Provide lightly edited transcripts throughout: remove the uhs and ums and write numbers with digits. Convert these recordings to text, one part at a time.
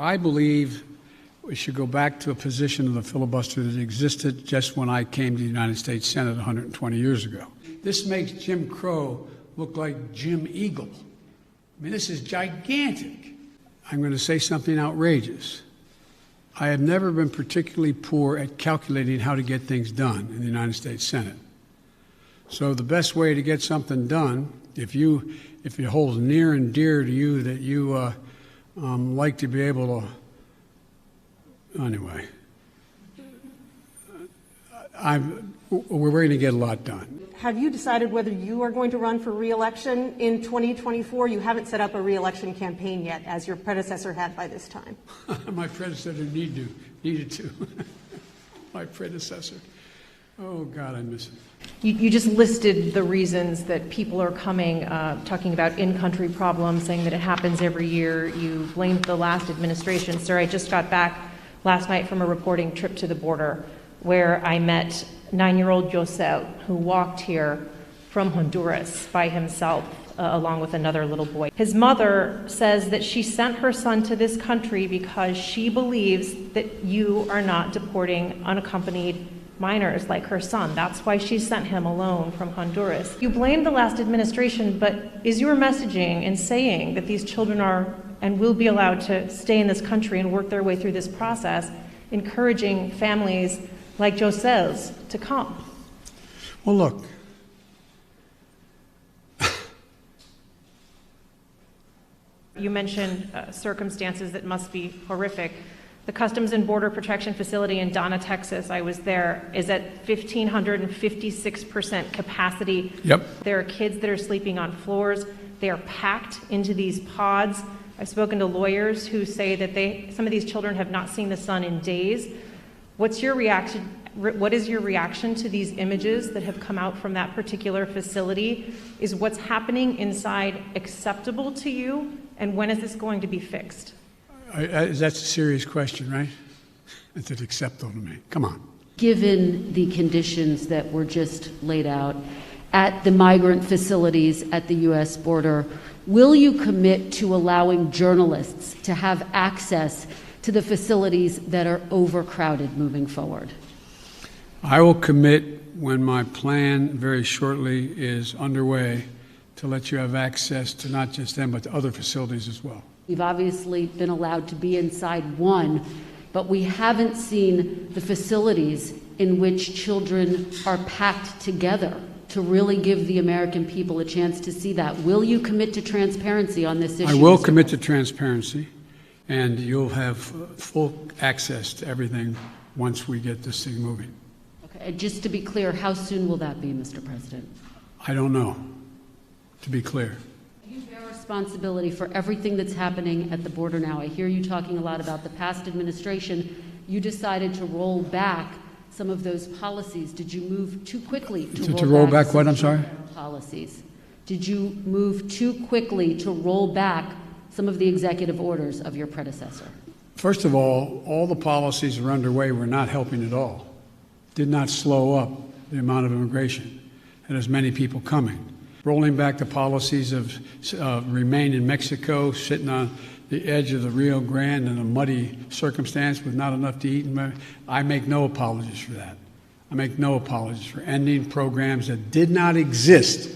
I believe we should go back to a position of the filibuster that existed just when I came to the United States Senate 120 years ago. This makes Jim Crow look like Jim Eagle. I mean, this is gigantic. I'm going to say something outrageous. I have never been particularly poor at calculating how to get things done in the United States Senate. So the best way to get something done, if it holds near and dear to you that you like to be able to, anyway, we're going to get a lot done. Have you decided whether you are going to run for re-election in 2024? You haven't set up a re-election campaign yet, as your predecessor had by this time. My predecessor needed to. My predecessor. Oh, God, I miss it. You just listed the reasons that people are coming, talking about in-country problems, saying that it happens every year. You blamed the last administration. Sir, I just got back last night from a reporting trip to the border where I met 9-year-old Josel, who walked here from Honduras by himself, along with another little boy. His mother says that she sent her son to this country because she believes that you are not deporting unaccompanied minors like her son. That's why she sent him alone from Honduras. You blame the last administration, but is your messaging in saying that these children are and will be allowed to stay in this country and work their way through this process, encouraging families like Josel's to come? Well, look, you mentioned circumstances that must be horrific. The Customs and Border Protection Facility in Donna, Texas, I was there, is at 1,556% capacity. Yep. There are kids that are sleeping on floors. They are packed into these pods. I've spoken to lawyers who say that some of these children have not seen the sun in days. What's your reaction? What is your reaction to these images that have come out from that particular facility? Is what's happening inside acceptable to you? And when is this going to be fixed? That's a serious question, right? Is it acceptable to me? Come on. Given the conditions that were just laid out at the migrant facilities at the U.S. border, will you commit to allowing journalists to have access to the facilities that are overcrowded moving forward? I will commit when my plan very shortly is underway to let you have access to not just them, but to other facilities as well. We've obviously been allowed to be inside one, but we haven't seen the facilities in which children are packed together to really give the American people a chance to see that. Will you commit to transparency on this issue? I will commit to transparency, and you'll have full access to everything once we get this thing moving. Okay, and just to be clear, how soon will that be, Mr. President? I don't know, to be clear. You bear responsibility for everything that's happening at the border now. I hear you talking a lot about the past administration. You decided to roll back some of those policies. Did you move too quickly to roll back what? I'm sorry? Policies. Did you move too quickly to roll back some of the executive orders of your predecessor? First of all the policies that are underway were not helping at all. Did not slow up the amount of immigration and as many people coming. Rolling back the policies of remain in Mexico, sitting on the edge of the Rio Grande in a muddy circumstance with not enough to eat. I make no apologies for that. I make no apologies for ending programs that did not exist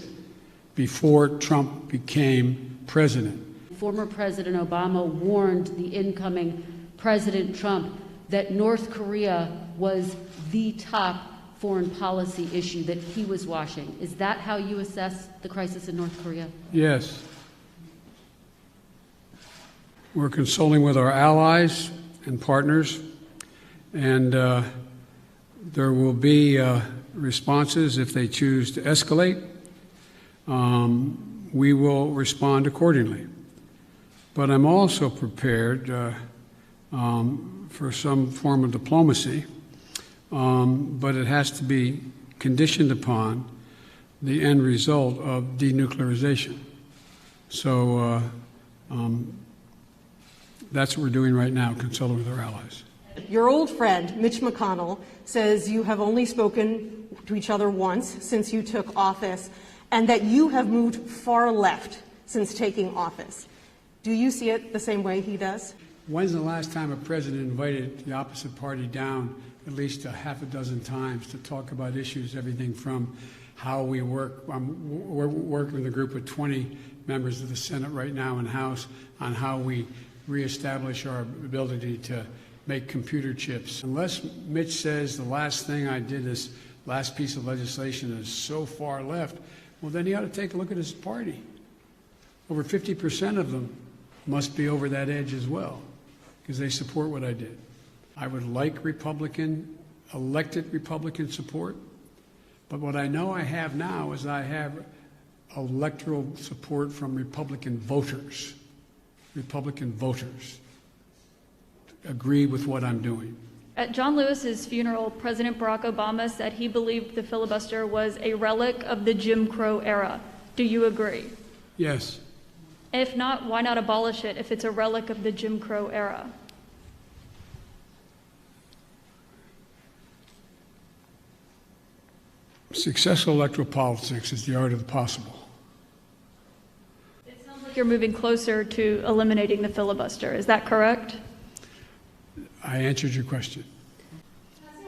before Trump became president. Former President Obama warned the incoming President Trump that North Korea was the top foreign policy issue that he was watching. Is that how you assess the crisis in North Korea? Yes. We're consulting with our allies and partners, and there will be responses if they choose to escalate. We will respond accordingly. But I'm also prepared for some form of diplomacy, but it has to be conditioned upon the end result of denuclearization. So that's what we're doing right now, consulting with our allies. Your old friend, Mitch McConnell, says you have only spoken to each other once since you took office, and that you have moved far left since taking office. Do you see it the same way he does? When's the last time a president invited the opposite party down at least a half a dozen times to talk about issues, everything from how we work? We're working with a group of 20 members of the Senate right now and House on how we reestablish our ability to make computer chips. Unless Mitch says the last thing I did, this last piece of legislation, is so far left, well, then he ought to take a look at his party. Over 50% of them must be over that edge as well, because they support what I did. I would like elected Republican support, but what I know I have now is I have electoral support from Republican voters. Republican voters agree with what I'm doing. At John Lewis's funeral, President Barack Obama said he believed the filibuster was a relic of the Jim Crow era. Do you agree? Yes. If not, why not abolish it if it's a relic of the Jim Crow era? Successful electoral politics is the art of the possible. It sounds like you're moving closer to eliminating the filibuster. Is that correct? I answered your question.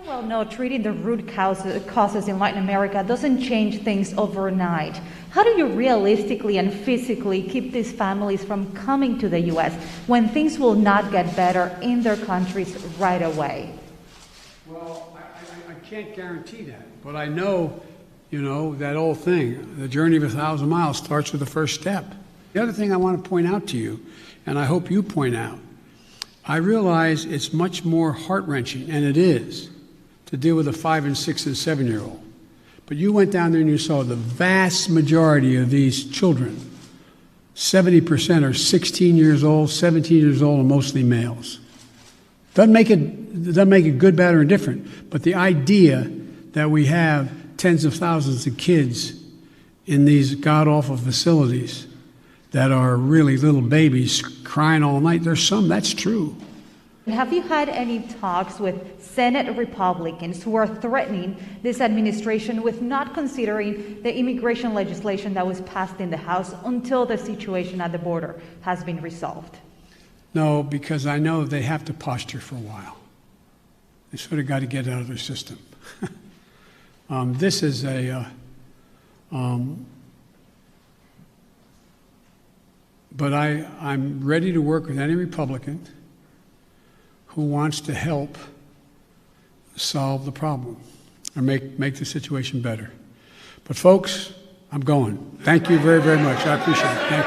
Well, no, treating the root causes in Latin America doesn't change things overnight. How do you realistically and physically keep these families from coming to the U.S. when things will not get better in their countries right away? Well, I can't guarantee that, but I know, that old thing, the journey of 1,000 miles starts with the first step. The other thing I want to point out to you, and I hope you point out, I realize it's much more heart-wrenching, and it is, to deal with a 5 and 6 and 7-year-old. But you went down there and you saw the vast majority of these children, 70% are 16 years old, 17 years old, and mostly males. Doesn't make it good, bad, or indifferent, but the idea that we have tens of thousands of kids in these god-awful facilities that are really little babies crying all night, that's true. Have you had any talks with Senate Republicans who are threatening this administration with not considering the immigration legislation that was passed in the House until the situation at the border has been resolved? No, because I know they have to posture for a while. They sort of got to get out of their system. This is but I'm ready to work with any Republican who wants to help solve the problem or make the situation better. But folks, I'm going. Thank you very, very much. I appreciate it. Thank you.